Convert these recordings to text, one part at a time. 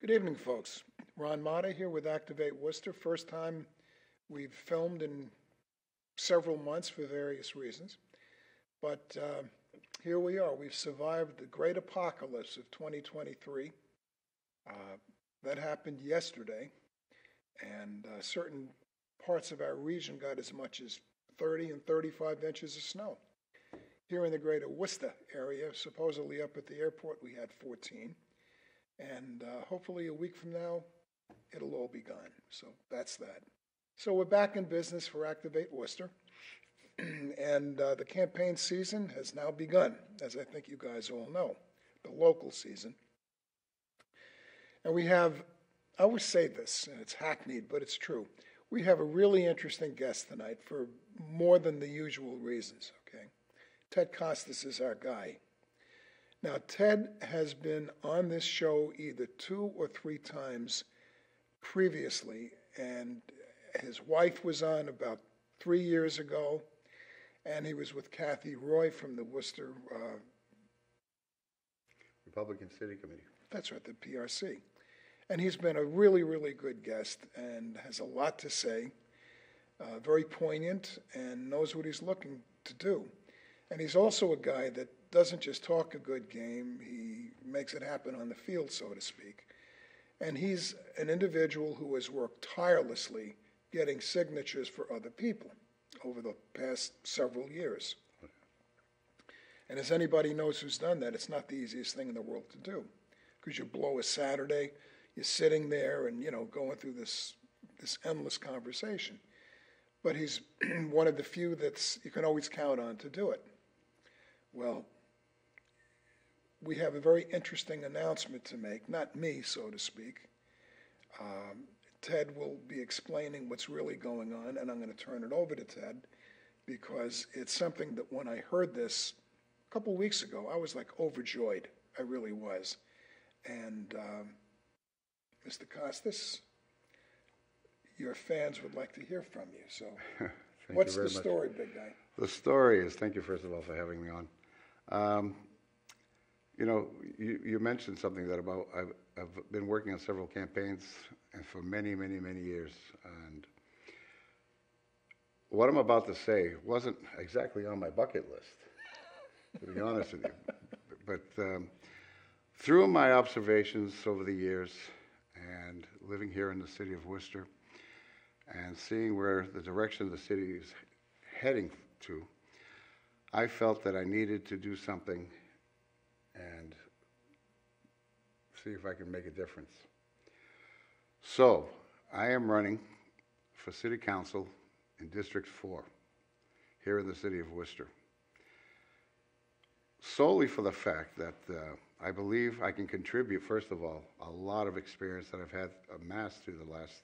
Good evening, folks. Ron Motta here with Activate Worcester. First time we've filmed in several months for various reasons. But here we are. We've survived the great apocalypse of 2023. That happened yesterday. And certain parts of our region got as much as 30 and 35 inches of snow. Here in the greater Worcester area, supposedly up at the airport, we had 14. And hopefully a week from now, it'll all be gone. So that's that. So we're back in business for Activate Worcester. And the campaign season has now begun, as I think you guys all know, the local season. And we have, I always say this, and it's hackneyed, but it's true. We have a really interesting guest tonight for more than the usual reasons, okay? Ted Kostas is our guy. Now, Ted has been on this show either 2 or 3 times previously, and his wife was on about 3 years ago, and he was with Kathy Roy from the Worcester Republican City Committee. That's right, the PRC. And he's been a really, really good guest and has a lot to say, very poignant, and knows what he's looking to do. And he's also a guy that doesn't just talk a good game, he makes it happen on the field, so to speak. And he's an individual who has worked tirelessly getting signatures for other people over the past several years. And as anybody knows who's done that, it's not the easiest thing in the world to do. Because you blow a Saturday, you're sitting there and, going through this endless conversation. But he's one of the few that you can always count on to do it. Well, we have a very interesting announcement to make, not me, so to speak. Ted will be explaining what's really going on, and I'm going to turn it over to Ted because it's something that when I heard this a couple weeks ago, I was like overjoyed. I really was. And Mr. Kostas, your fans would like to hear from you. So what's the story, big guy? The story is, thank you first of all for having me on. You mentioned something that about I've been working on several campaigns and for many, many, many years. And what I'm about to say wasn't exactly on my bucket list, to be honest with you. But through my observations over the years and living here in the city of Worcester and seeing where the direction the city is heading to, I felt that I needed to do something and see if I can make a difference. So I am running for City Council in District 4 here in the city of Worcester, solely for the fact that I believe I can contribute, first of all, a lot of experience that I've had amassed through the last,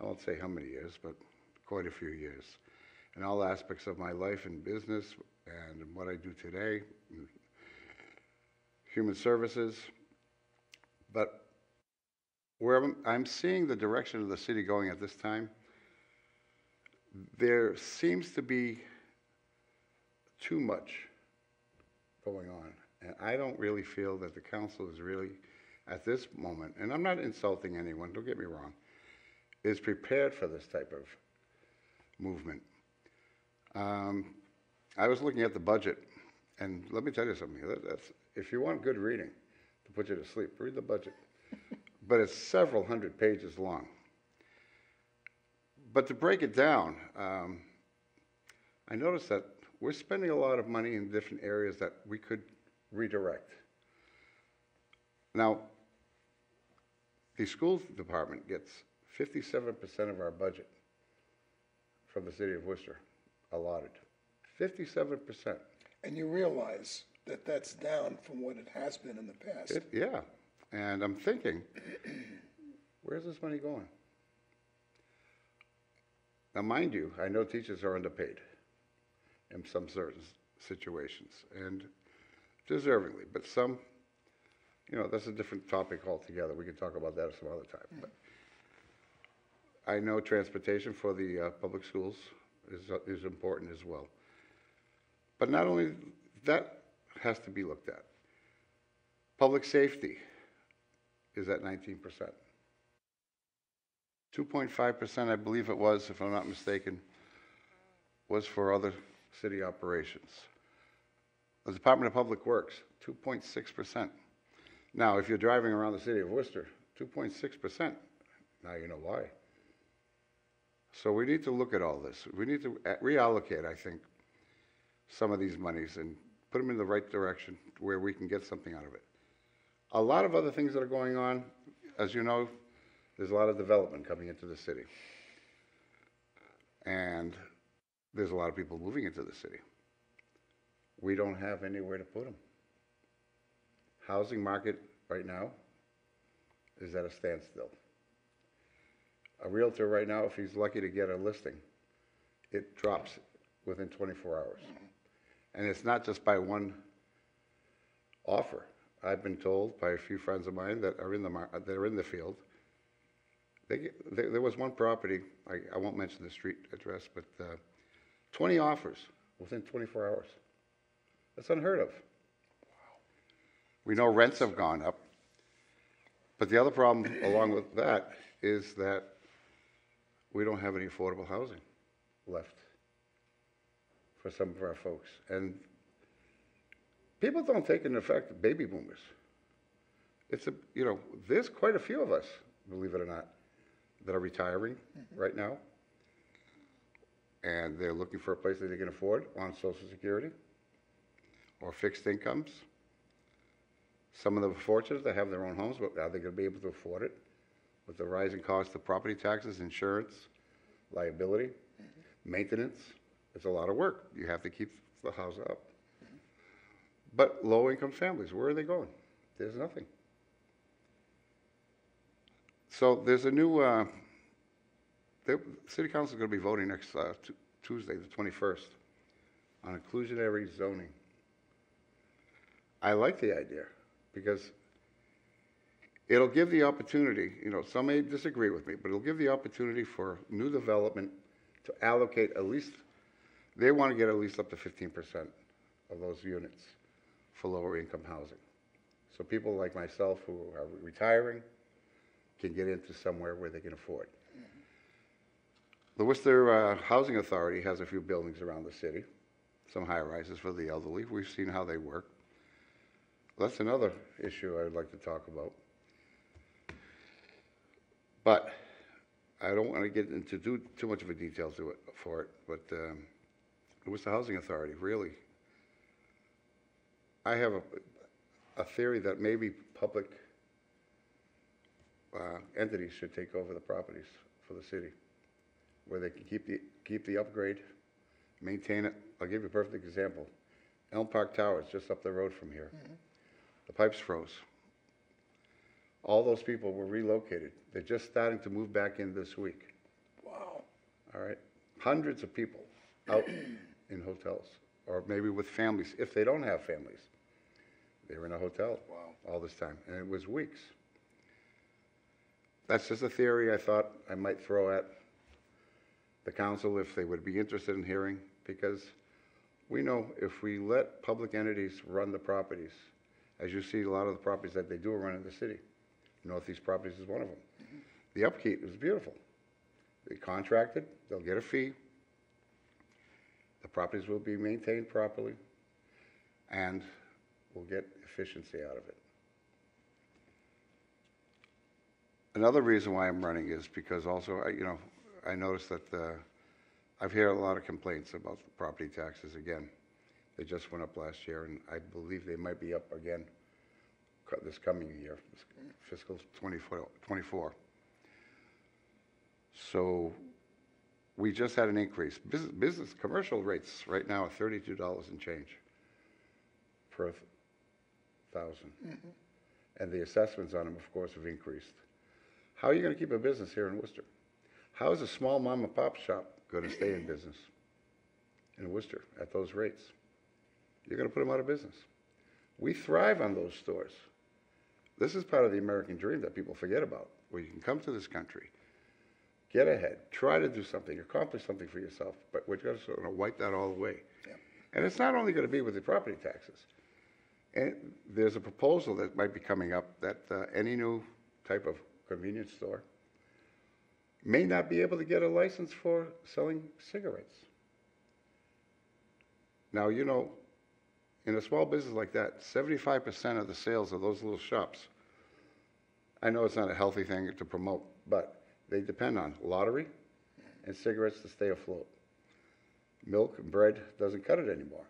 I won't say how many years, but quite a few years, in all aspects of my life and business and what I do today, human services. But where I'm seeing the direction of the city going at this time, there seems to be too much going on. And I don't really feel that the council is really, at this moment, and I'm not insulting anyone, don't get me wrong, is prepared for this type of movement. I was looking at the budget, and let me tell you something. If you want good reading to put you to sleep, read the budget. But it's several hundred pages long. But to break it down, I noticed that we're spending a lot of money in different areas that we could redirect. Now, the schools department gets 57% of our budget from the city of Worcester allotted. 57%. And you realize that that's down from what it has been in the past. Yeah. And I'm thinking, where's this money going? Now, mind you, I know teachers are underpaid in some certain situations, and deservingly, but some, that's a different topic altogether. We can talk about that some other time. But I know transportation for the public schools is important as well. But not only that has to be looked at. Public safety is at 19%. 2.5%, I believe it was, if I'm not mistaken, was for other city operations. The Department of Public Works, 2.6%. Now, if you're driving around the city of Worcester, 2.6%, now you know why. So we need to look at all this. We need to reallocate, I think, some of these monies and put them in the right direction where we can get something out of it. A lot of other things that are going on, as you know, there's a lot of development coming into the city. And there's a lot of people moving into the city. We don't have anywhere to put them. Housing market right now is at a standstill. A realtor right now, if he's lucky to get a listing, it drops within 24 hours. And it's not just by one offer. I've been told by a few friends of mine that are in the field. There was one property, I won't mention the street address, but 20 offers within 24 hours. That's unheard of. Wow. We know rents have gone up, but the other problem along with that is that we don't have any affordable housing left for some of our folks. And people don't take into effect baby boomers. There's quite a few of us, believe it or not, that are retiring right now. And they're looking for a place that they can afford on Social Security or fixed incomes. Some of them are fortunate to have their own homes, but are they going to be able to afford it? With the rising cost of property taxes, insurance, liability, maintenance, it's a lot of work. You have to keep the house up. But low-income families, where are they going? There's nothing. So there's a new, the City Council is going to be voting next Tuesday, the 21st, on inclusionary zoning. I like the idea because it'll give the opportunity, some may disagree with me, but it'll give the opportunity for new development to allocate at least, they want to get at least up to 15% of those units for lower income housing. So people like myself who are retiring can get into somewhere where they can afford. The Worcester Housing Authority has a few buildings around the city, some high-rises for the elderly. We've seen how they work. That's another issue I'd like to talk about. But I don't want to get into too much of a detail for it, but the Worcester Housing Authority, really, I have a theory that maybe public entities should take over the properties for the city, where they can keep the upgrade, maintain it. I'll give you a perfect example. Elm Park Tower is just up the road from here. The pipes froze. All those people were relocated. They're just starting to move back in this week. Wow. All right. Hundreds of people out in hotels, or maybe with families. If they don't have families, they were in a hotel all this time, and it was weeks. That's just a theory I thought I might throw at the council if they would be interested in hearing, because we know if we let public entities run the properties, as you see a lot of the properties that they do run in the city, Northeast Properties is one of them. The upkeep is beautiful. They contracted, they'll get a fee, the properties will be maintained properly, and we'll get efficiency out of it. Another reason why I'm running is because also, I noticed that I've heard a lot of complaints about the property taxes again. They just went up last year, and I believe they might be up again this coming year, fiscal 24. So we just had an increase. Business commercial rates right now are $32 and change per 1,000. And the assessments on them, of course, have increased. How are you going to keep a business here in Worcester? How is a small mom and pop shop going to stay in business in Worcester at those rates? You're going to put them out of business. We thrive on those stores. This is part of the American dream that people forget about, where you can come to this country, get ahead, try to do something, accomplish something for yourself, but we're just going to wipe that all away. Yeah. And it's not only going to be with the property taxes. And there's a proposal that might be coming up that any new type of convenience store may not be able to get a license for selling cigarettes. Now, you know, in a small business like that, 75% of the sales of those little shops, I know it's not a healthy thing to promote, but they depend on lottery and cigarettes to stay afloat. Milk and bread doesn't cut it anymore.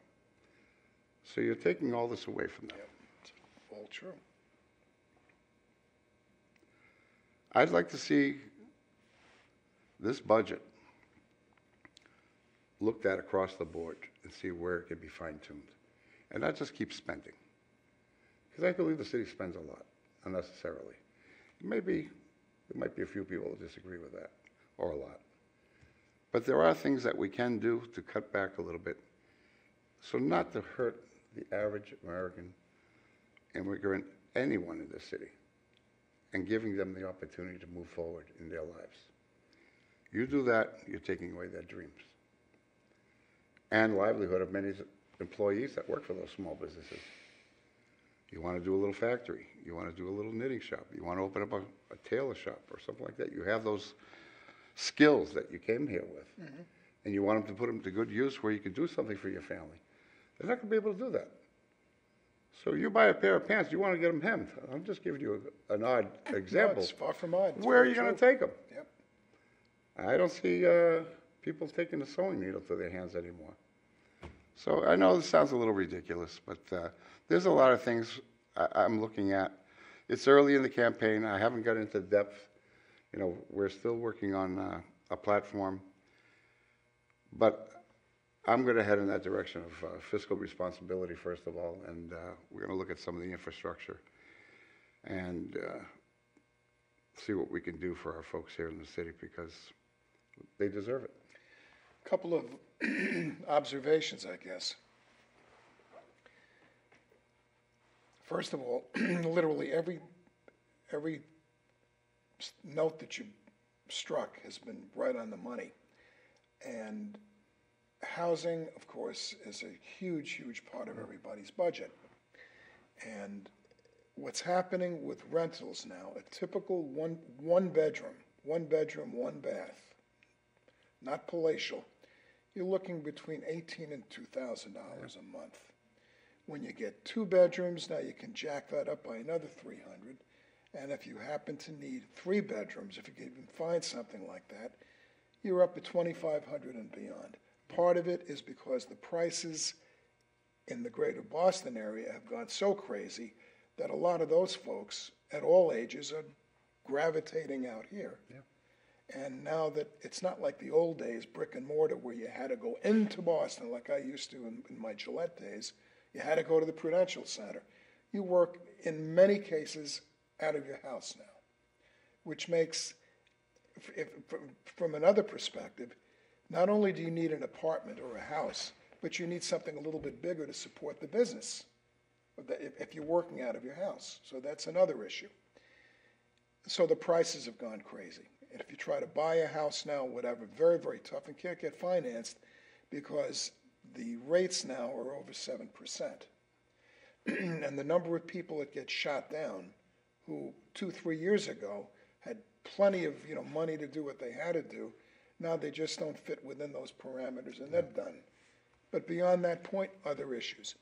So you're taking all this away from them. It's all true. I'd like to see this budget looked at across the board and see where it can be fine-tuned. And not just keep spending. Because I believe the city spends a lot, unnecessarily. There might be a few people who disagree with that, or a lot. But there are things that we can do to cut back a little bit, so not to hurt the average American immigrant, anyone in this city, and giving them the opportunity to move forward in their lives. You do that, you're taking away their dreams and livelihood of many employees that work for those small businesses. You want to do a little factory, you want to do a little knitting shop, you want to open up a tailor shop or something like that. You have those skills that you came here with, and you want them to put them to good use where you can do something for your family. They're not going to be able to do that. So you buy a pair of pants, you want to get them hemmed. I'm just giving you an odd example. No, it's far from odd. It's Where are very you going true. to take them? Yep. I don't see people taking the sewing needle to their hands anymore. So I know this sounds a little ridiculous, but there's a lot of things I'm looking at. It's early in the campaign. I haven't got into depth. You know, we're still working on a platform. But I'm going to head in that direction of fiscal responsibility, first of all, and we're going to look at some of the infrastructure and see what we can do for our folks here in the city, because they deserve it. A couple of observations, I guess. First of all, literally every note that you struck has been right on the money. And housing, of course, is a huge, huge part of everybody's budget. And what's happening with rentals now, a typical one bedroom, one bath, not palatial, you're looking between $1,800 and $2,000 a month. When you get 2 bedrooms, now you can jack that up by another $300. And if you happen to need 3 bedrooms, if you can even find something like that, you're up at $2,500 and beyond. Part of it is because the prices in the greater Boston area have gone so crazy that a lot of those folks at all ages are gravitating out here. Yeah. And now that it's not like the old days, brick and mortar, where you had to go into Boston like I used to in my Gillette days, you had to go to the Prudential Center. You work, in many cases, out of your house now, which makes, from another perspective, not only do you need an apartment or a house, but you need something a little bit bigger to support the business if you're working out of your house. So that's another issue. So the prices have gone crazy. And if you try to buy a house now, whatever, very, very tough, and can't get financed because the rates now are over 7%. And the number of people that get shot down who 2-3 years ago had plenty of money to do what they had to do, now they just don't fit within those parameters, and they're done. But beyond that point, other issues.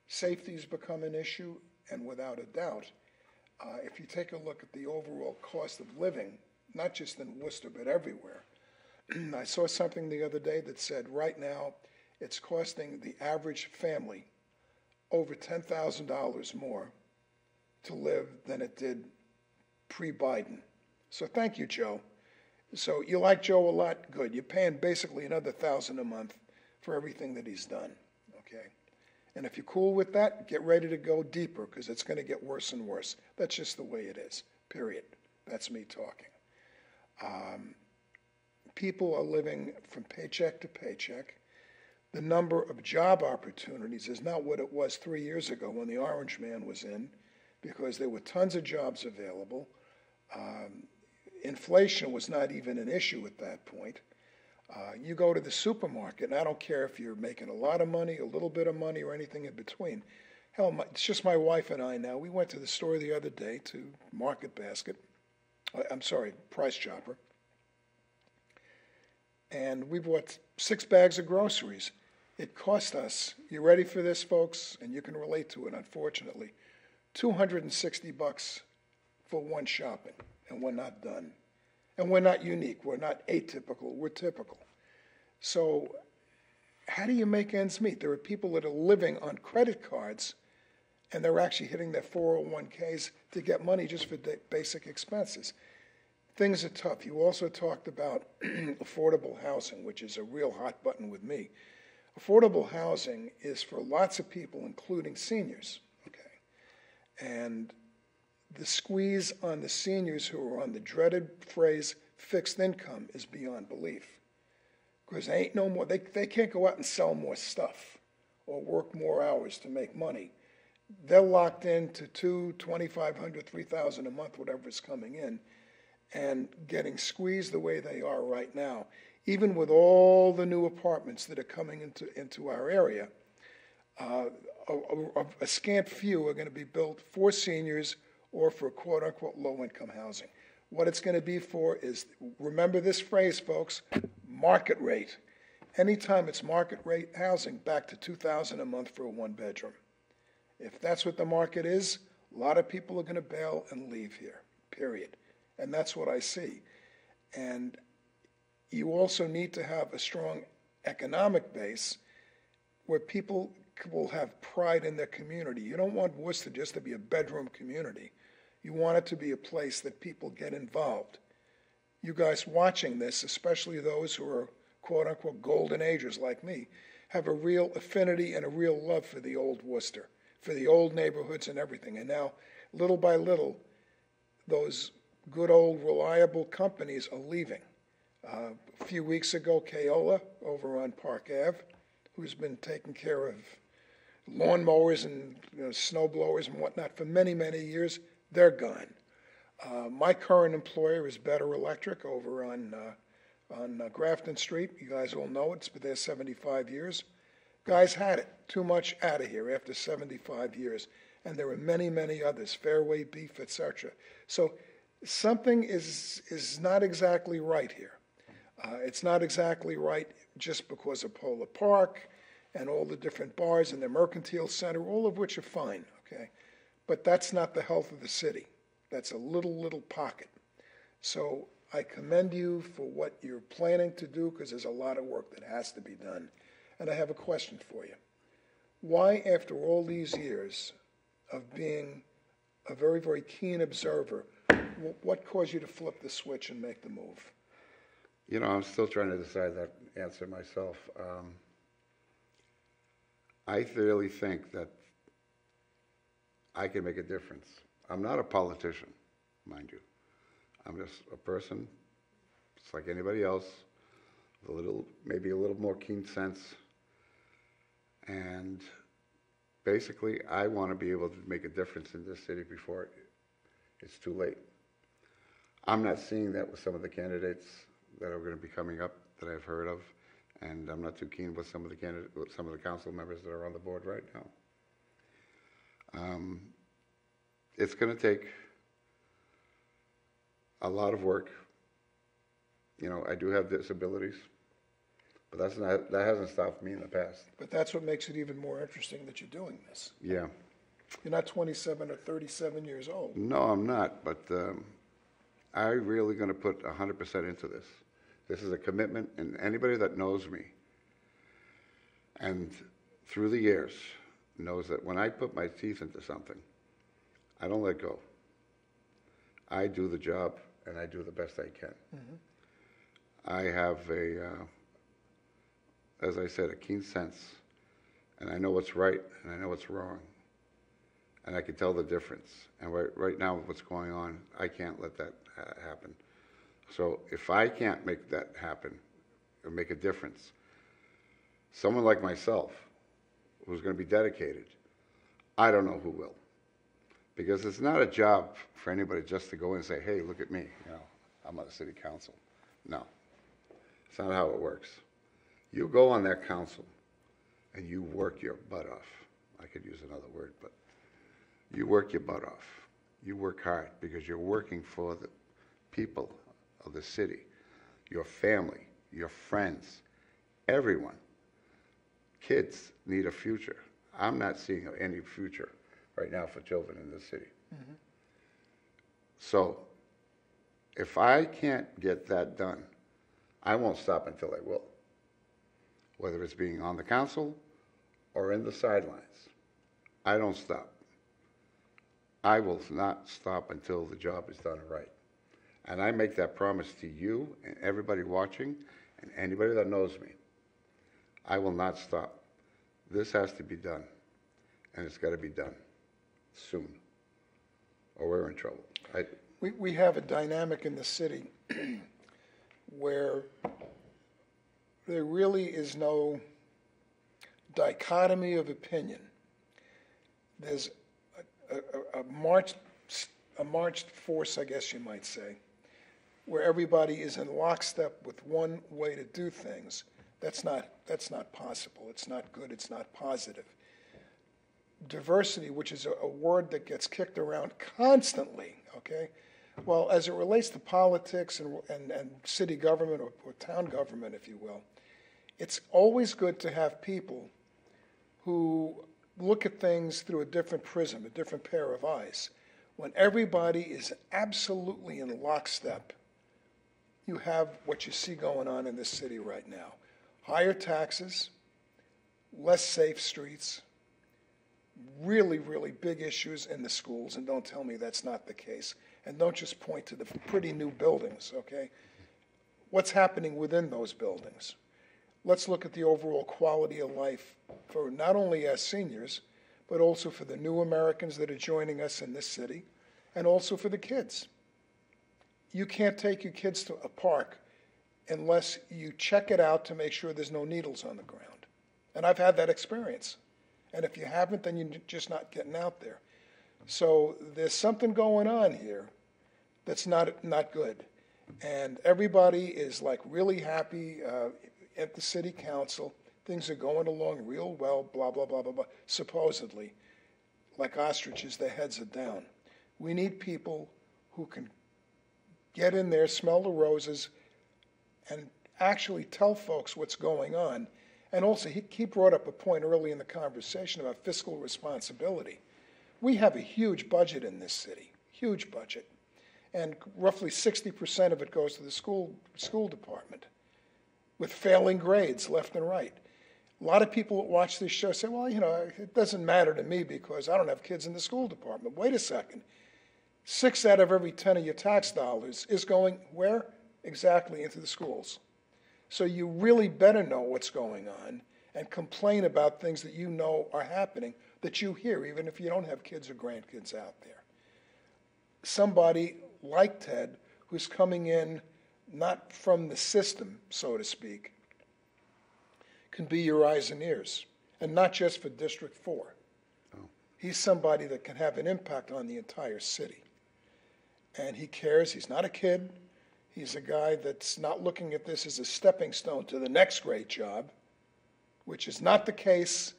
Safety's become an issue, and without a doubt, if you take a look at the overall cost of living, not just in Worcester, but everywhere, I saw something the other day that said right now it's costing the average family over $10,000 more to live than it did pre-Biden. So thank you, Joe. So you like Joe a lot? Good. You're paying basically another $1,000 a month for everything that he's done, okay? And if you're cool with that, get ready to go deeper, because it's going to get worse and worse. That's just the way it is, period. That's me talking. People are living from paycheck to paycheck. The number of job opportunities is not what it was 3 years ago when the Orange Man was in, because there were tons of jobs available. Inflation was not even an issue at that point. You go to the supermarket, and I don't care if you're making a lot of money, a little bit of money, or anything in between. Hell, it's just my wife and I now. We went to the store the other day to Market Basket, I'm sorry, Price Chopper. And we bought 6 bags of groceries. It cost us, you ready for this, folks? And you can relate to it, unfortunately, $260 for one shopping, and we're not done. And we're not unique. We're not atypical. We're typical. So how do you make ends meet? There are people that are living on credit cards, and they're actually hitting their 401ks to get money just for basic expenses. Things are tough. You also talked about affordable housing, which is a real hot button with me. Affordable housing is for lots of people, including seniors, okay? And the squeeze on the seniors who are on the dreaded phrase fixed income is beyond belief. Because they ain't no more, they can't go out and sell more stuff or work more hours to make money. They're locked into $2,500, $3,000 a month, whatever is coming in, and getting squeezed the way they are right now. Even with all the new apartments that are coming into our area, a scant few are going to be built for seniors or for quote-unquote low-income housing. What it's going to be for is, remember this phrase, folks, market rate. Anytime it's market rate housing, back to $2,000 a month for a one-bedroom. If that's what the market is, a lot of people are going to bail and leave here, period. And that's what I see. And you also need to have a strong economic base where people will have pride in their community. You don't want Worcester just to be a bedroom community. You want it to be a place that people get involved. You guys watching this, especially those who are quote-unquote golden agers like me, have a real affinity and a real love for the old Worcester, for the old neighborhoods and everything. And now, little by little, those good old reliable companies are leaving. A few weeks ago, Keola over on Park Ave, who's been taking care of lawnmowers and snow blowers and whatnot for many, many years, they're gone. My current employer is Better Electric over on Grafton Street. You guys all know it. It's been there 75 years. Guys had it. Too much out of here after 75 years. And there are many, many others, Fairway Beef, etc. So something is not exactly right here. It's not exactly right just because of Polar Park and all the different bars and the Mercantile Center, all of which are fine, okay? But that's not the health of the city. That's a little pocket. So I commend you for what you're planning to do, because there's a lot of work that has to be done. And I have a question for you. Why, after all these years of being a very, very keen observer, what caused you to flip the switch and make the move? You know, I'm still trying to decide that answer myself. I really think that I can make a difference. I'm not a politician, mind you. I'm just a person, just like anybody else, with maybe a little more keen sense. And basically, I want to be able to make a difference in this city before it's too late. I'm not seeing that with some of the candidates that are going to be coming up that I've heard of, and I'm not too keen with some of the council members that are on the board right now. It's going to take a lot of work. You know, I do have disabilities, but that hasn't stopped me in the past. But that's what makes it even more interesting that you're doing this. Yeah. You're not 27 or 37 years old. No, I'm not, but I'm really going to put 100% into this. This is a commitment, and anybody that knows me and through the years knows that when I put my teeth into something, I don't let go. I do the job, and I do the best I can. Mm-hmm. I have as I said, a keen sense, and I know what's right, and I know what's wrong, and I can tell the difference. And right now, what's going on, I can't let that happen. So if I can't make that happen or make a difference, someone like myself who's going to be dedicated, I don't know who will. Because it's not a job for anybody just to go in and say, hey, look at me, I'm on the city council. No, it's not how it works. You go on that council and you work your butt off. I could use another word, but you work your butt off. You work hard because you're working for the people of the city, your family, your friends, everyone. Kids need a future. I'm not seeing any future right now for children in this city. Mm-hmm. So if I can't get that done, I won't stop until I will, whether it's being on the council or in the sidelines. I don't stop. I will not stop until the job is done right. And I make that promise to you and everybody watching and anybody that knows me. I will not stop. This has to be done, and it's got to be done soon, or we're in trouble. We have a dynamic in the city where there really is no dichotomy of opinion. There's a marched force, I guess you might say, where everybody is in lockstep with one way to do things. That's not possible. It's not good. It's not positive. Diversity, which is a word that gets kicked around constantly, okay? Well, as it relates to politics and city government or town government, if you will, it's always good to have people who look at things through a different prism, a different pair of eyes. When everybody is absolutely in lockstep, you have what you see going on in this city right now. Higher taxes, less safe streets, really, really big issues in the schools, and don't tell me that's not the case. And don't just point to the pretty new buildings, okay? What's happening within those buildings? Let's look at the overall quality of life for not only as seniors, but also for the new Americans that are joining us in this city, and also for the kids. You can't take your kids to a park unless you check it out to make sure there's no needles on the ground. And I've had that experience. And if you haven't, then you're just not getting out there. So there's something going on here that's not good. And everybody is like really happy at the city council. Things are going along real well, blah, blah, blah, blah, blah. Supposedly, like ostriches, their heads are down. We need people who can get in there, smell the roses, and actually tell folks what's going on. And also, he brought up a point early in the conversation about fiscal responsibility. We have a huge budget in this city, huge budget. And roughly 60% of it goes to the school department with failing grades left and right. A lot of people that watch this show say, well, it doesn't matter to me because I don't have kids in the school department. Wait a second. 6 out of every 10 of your tax dollars is going where? Exactly into the schools. So you really better know what's going on and complain about things that you know are happening that you hear, even if you don't have kids or grandkids out there. Somebody like Ted, who's coming in not from the system, so to speak, can be your eyes and ears, and not just for District 4. Oh. He's somebody that can have an impact on the entire city. And he cares. He's not a kid. He's a guy that's not looking at this as a stepping stone to the next great job, which is not the case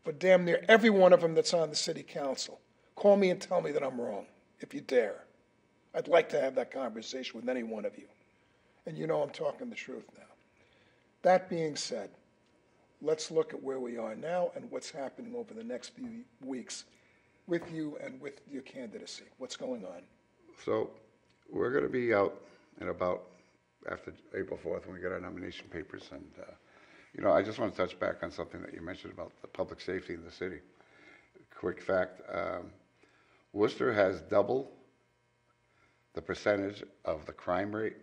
for damn near every one of them that's on the city council. Call me and tell me that I'm wrong, if you dare. I'd like to have that conversation with any one of you. And you know I'm talking the truth now. That being said, let's look at where we are now and what's happening over the next few weeks with you and with your candidacy. What's going on? So we're going to be out and about after April 4th when we get our nomination papers. And, I just want to touch back on something that you mentioned about the public safety in the city. Quick fact, Worcester has double the percentage of the crime rate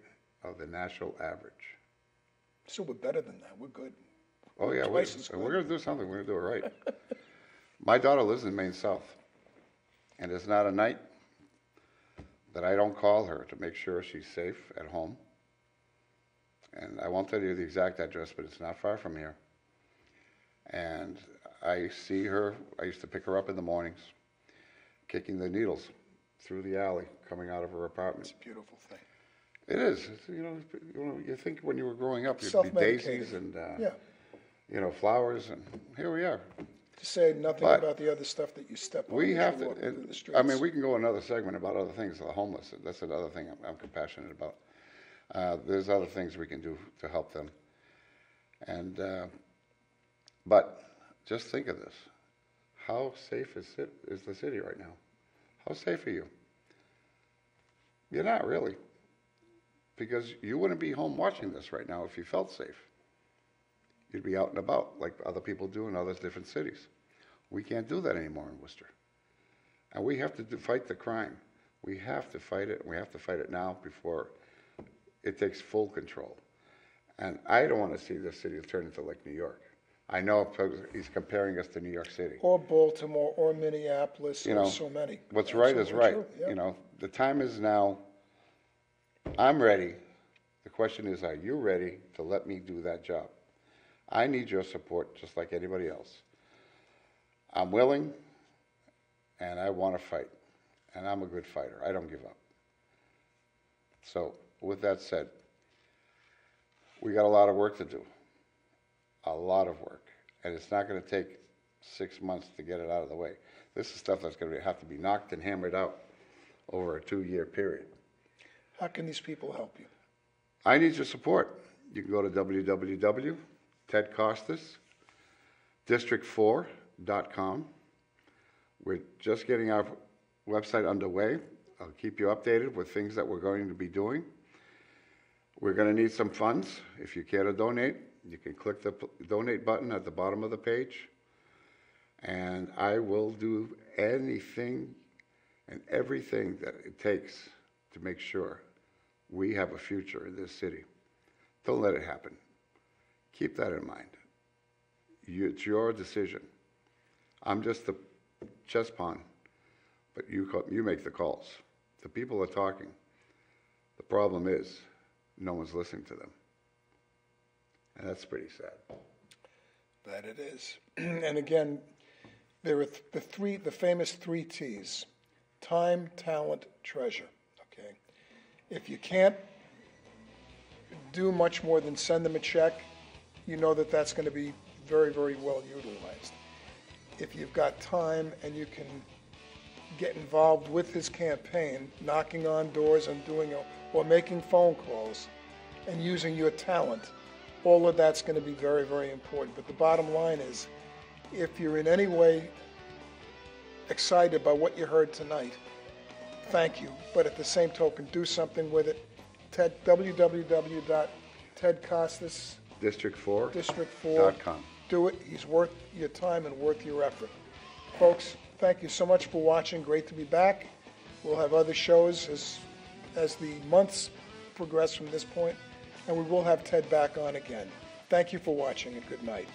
of the national average. So we're better than that. We're good. Oh, yeah, we're going to do something. We're going to do it right. My daughter lives in Maine South, and there's not a night that I don't call her to make sure she's safe at home. And I won't tell you the exact address, but it's not far from here. And I see her, I used to pick her up in the mornings, kicking the needles through the alley, coming out of her apartment. It's a beautiful thing. It is. It's, you think when you were growing up, you'd be daisies and, flowers, and here we are. To say nothing But about the other stuff that you step on. we as have you to, walk through the and, streets. I mean, we can go another segment about other things, the homeless. That's another thing I'm compassionate about. There's other things we can do to help them. And, but just think of this. How safe is the city right now? How safe are you? You're not really. Because you wouldn't be home watching this right now if you felt safe. You'd be out and about like other people do in other different cities. We can't do that anymore in Worcester. And we have to fight the crime. We have to fight it, and we have to fight it now before it takes full control. And I don't want to see this city turn into like New York. I know he's comparing us to New York City. Or Baltimore, or Minneapolis, You or know, so many. What's right is right. True. Yep. You know, the time is now. I'm ready. The question is, are you ready to let me do that job? I need your support just like anybody else. I'm willing, and I want to fight. And I'm a good fighter. I don't give up. So, with that said, we got a lot of work to do. A lot of work. And it's not going to take 6 months to get it out of the way. This is stuff that's going to have to be knocked and hammered out over a 2-year period. How can these people help you? I need your support. You can go to www.tedkostas.district4.com. We're just getting our website underway. I'll keep you updated with things that we're going to be doing. We're going to need some funds. If you care to donate, you can click the donate button at the bottom of the page. And I will do anything and everything that it takes to make sure we have a future in this city. Don't let it happen. Keep that in mind. It's your decision. I'm just the chess pawn, but you make the calls. The people are talking. The problem is no one's listening to them. And that's pretty sad. That it is. And again, there are the famous 3 T's: time, talent, treasure. Okay. If you can't do much more than send them a check, you know that that's going to be very, very well utilized. If you've got time and you can get involved with his campaign, knocking on doors and or making phone calls and using your talent, all of that's going to be very, very important. But the bottom line is, if you're in any way excited by what you heard tonight, thank you. But at the same token, do something with it. www.tedkostas, District4.com. Do it. He's worth your time and worth your effort. Folks, thank you so much for watching. Great to be back. We'll have other shows as the months progress from this point, and we will have Ted back on again. Thank you for watching, and good night.